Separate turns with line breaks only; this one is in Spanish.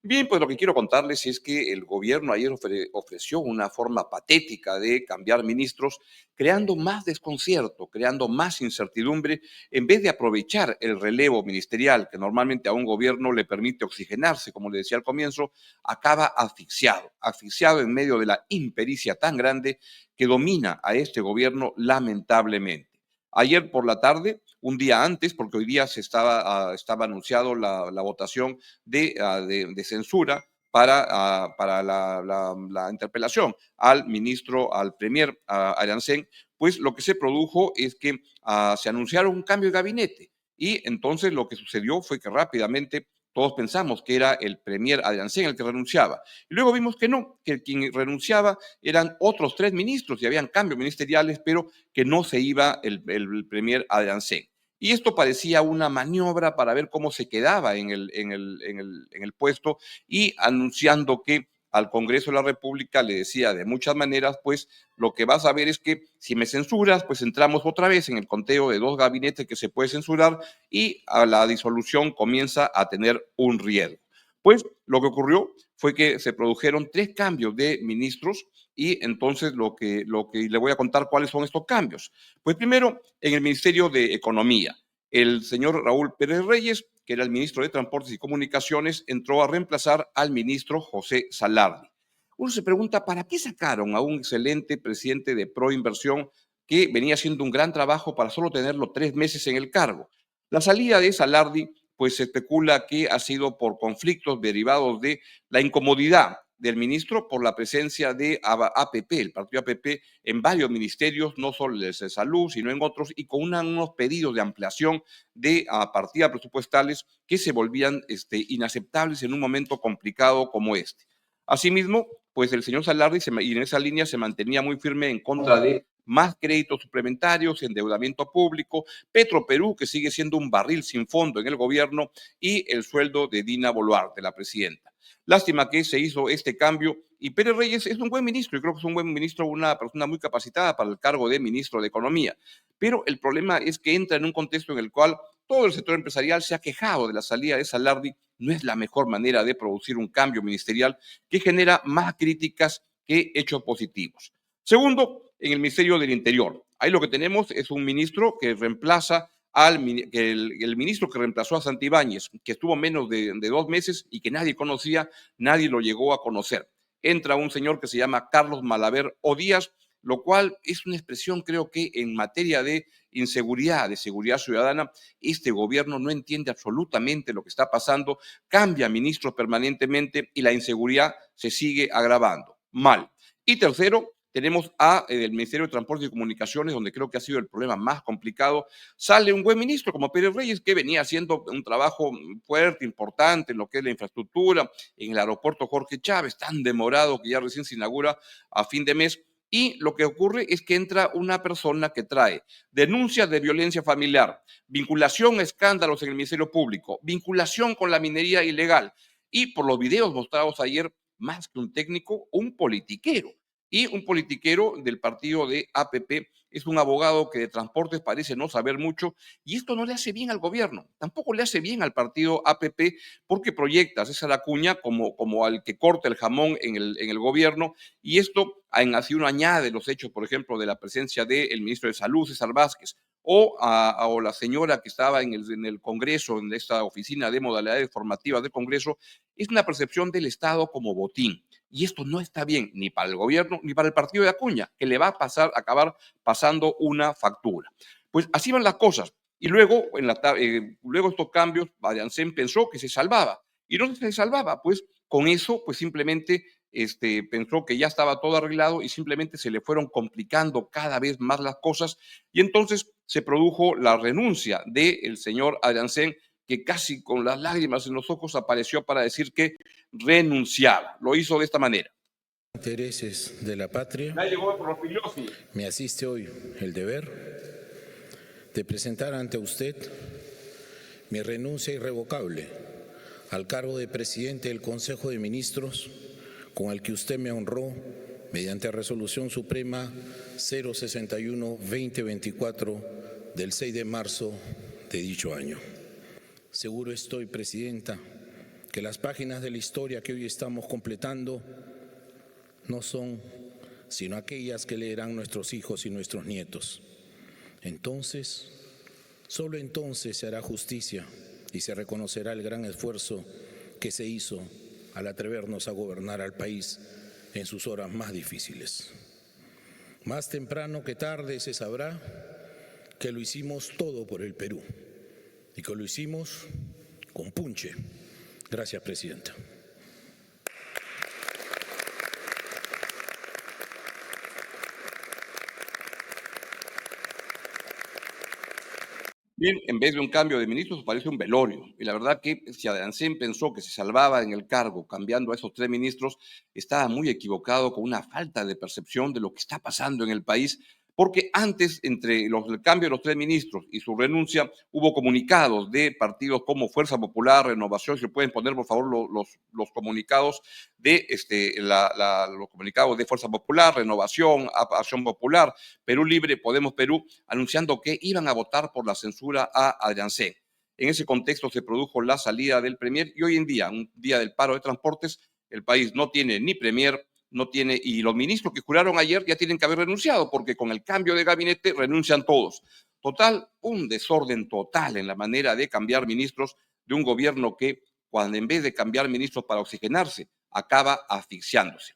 Bien, pues lo que quiero contarles es que el gobierno ayer ofreció una forma patética de cambiar ministros, creando más desconcierto, creando más incertidumbre, en vez de aprovechar el relevo ministerial que normalmente a un gobierno le permite oxigenarse, como le decía al comienzo, acaba asfixiado, asfixiado en medio de la impericia tan grande que domina a este gobierno lamentablemente. Ayer por la tarde, un día antes, porque hoy día estaba anunciado la votación de censura para la interpelación al ministro, al premier Arancén, pues lo que se produjo es que se anunciaron un cambio de gabinete y entonces lo que sucedió fue que rápidamente todos pensamos que era el premier Arancén el que renunciaba. Y luego vimos que no, que quien renunciaba eran otros 3 ministros y habían cambios ministeriales, pero que no se iba el premier Arancén. Y esto parecía una maniobra para ver cómo se quedaba en el puesto y anunciando que al Congreso de la República le decía de muchas maneras, pues lo que vas a ver es que si me censuras, pues entramos otra vez en el conteo de 2 gabinetes que se puede censurar y a la disolución comienza a tener un riesgo. Pues lo que ocurrió fue que se produjeron 3 cambios de ministros y entonces lo que le voy a contar cuáles son estos cambios. Pues primero, en el Ministerio de Economía, el señor Raúl Pérez Reyes, que era el ministro de Transportes y Comunicaciones, entró a reemplazar al ministro José Salardi. Uno se pregunta, ¿para qué sacaron a un excelente presidente de Proinversión que venía haciendo un gran trabajo para solo tenerlo 3 meses en el cargo? La salida de Salardi, pues se especula que ha sido por conflictos derivados de la incomodidad del ministro por la presencia de APP, el partido APP, en varios ministerios, no solo de salud, sino en otros, y con unos pedidos de ampliación de partidas presupuestales que se volvían inaceptables en un momento complicado como este. Asimismo, pues el señor Salardi y en esa línea se mantenía muy firme en contra de más créditos suplementarios, endeudamiento público, Petroperú, que sigue siendo un barril sin fondo en el gobierno, y el sueldo de Dina Boluarte, la presidenta. Lástima que se hizo este cambio y Pérez Reyes es un buen ministro, y creo que es un buen ministro, una persona muy capacitada para el cargo de ministro de Economía. Pero el problema es que entra en un contexto en el cual todo el sector empresarial se ha quejado de la salida de Salardi. No es la mejor manera de producir un cambio ministerial que genera más críticas que hechos positivos. Segundo, en el Ministerio del Interior. Ahí lo que tenemos es un ministro que reemplaza el ministro que reemplazó a Santibáñez, que estuvo menos de 2 meses y que nadie conocía, nadie lo llegó a conocer. Entra un señor que se llama Carlos Malaver Odías, lo cual es una expresión, creo que en materia de inseguridad, de seguridad ciudadana, este gobierno no entiende absolutamente lo que está pasando, cambia ministros permanentemente y la inseguridad se sigue agravando. Mal. Y tercero, tenemos el Ministerio de Transportes y Comunicaciones, donde creo que ha sido el problema más complicado. Sale un buen ministro como Pérez Reyes, que venía haciendo un trabajo fuerte, importante en lo que es la infraestructura, en el aeropuerto Jorge Chávez, tan demorado que ya recién se inaugura a fin de mes. Y lo que ocurre es que entra una persona que trae denuncias de violencia familiar, vinculación a escándalos en el Ministerio Público, vinculación con la minería ilegal y por los videos mostrados ayer, más que un técnico, un politiquero. Y un politiquero del partido de APP es un abogado que de transportes parece no saber mucho y esto no le hace bien al gobierno, tampoco le hace bien al partido APP porque proyecta a César Acuña como al que corta el jamón en el gobierno y esto así uno añade los hechos, por ejemplo, de la presencia del ministro de Salud, César Vázquez, o la señora que estaba en el Congreso, en esta oficina de modalidades formativas del Congreso, es una percepción del Estado como botín. Y esto no está bien ni para el gobierno ni para el partido de Acuña, que le va a acabar pasando una factura. Pues así van las cosas. Y luego, luego estos cambios, Arancén pensó que se salvaba. Y no se salvaba, pues con eso, pues simplemente pensó que ya estaba todo arreglado y simplemente se le fueron complicando cada vez más las cosas. Y entonces se produjo la renuncia del señor Arancén, que casi con las lágrimas en los ojos apareció para decir que renunciaba. Lo hizo de esta manera.
Intereses de la patria, me asiste hoy el deber de presentar ante usted mi renuncia irrevocable al cargo de presidente del Consejo de Ministros, con el que usted me honró mediante Resolución Suprema 061-2024 del 6 de marzo de dicho año. Seguro estoy, Presidenta, que las páginas de la historia que hoy estamos completando no son sino aquellas que leerán nuestros hijos y nuestros nietos. Entonces, solo entonces se hará justicia y se reconocerá el gran esfuerzo que se hizo al atrevernos a gobernar al país en sus horas más difíciles. Más temprano que tarde se sabrá que lo hicimos todo por el Perú y que lo hicimos con punche. Gracias, Presidenta.
Bien, en vez de un cambio de ministros, parece un velorio. Y la verdad que si Adriancén pensó que se salvaba en el cargo cambiando a esos 3 ministros, estaba muy equivocado, con una falta de percepción de lo que está pasando en el país, porque antes, entre el cambio de los 3 ministros y su renuncia, hubo comunicados de partidos como Fuerza Popular, Renovación. Si pueden poner, por favor, los comunicados de los comunicados de Fuerza Popular, Renovación, Acción Popular, Perú Libre, Podemos Perú, anunciando que iban a votar por la censura a Adriancén. En ese contexto se produjo la salida del premier y hoy en día, un día del paro de transportes, el país no tiene ni premier, no tiene, y los ministros que juraron ayer ya tienen que haber renunciado, porque con el cambio de gabinete renuncian todos. Total, un desorden total en la manera de cambiar ministros de un gobierno que, cuando en vez de cambiar ministros para oxigenarse, acaba asfixiándose.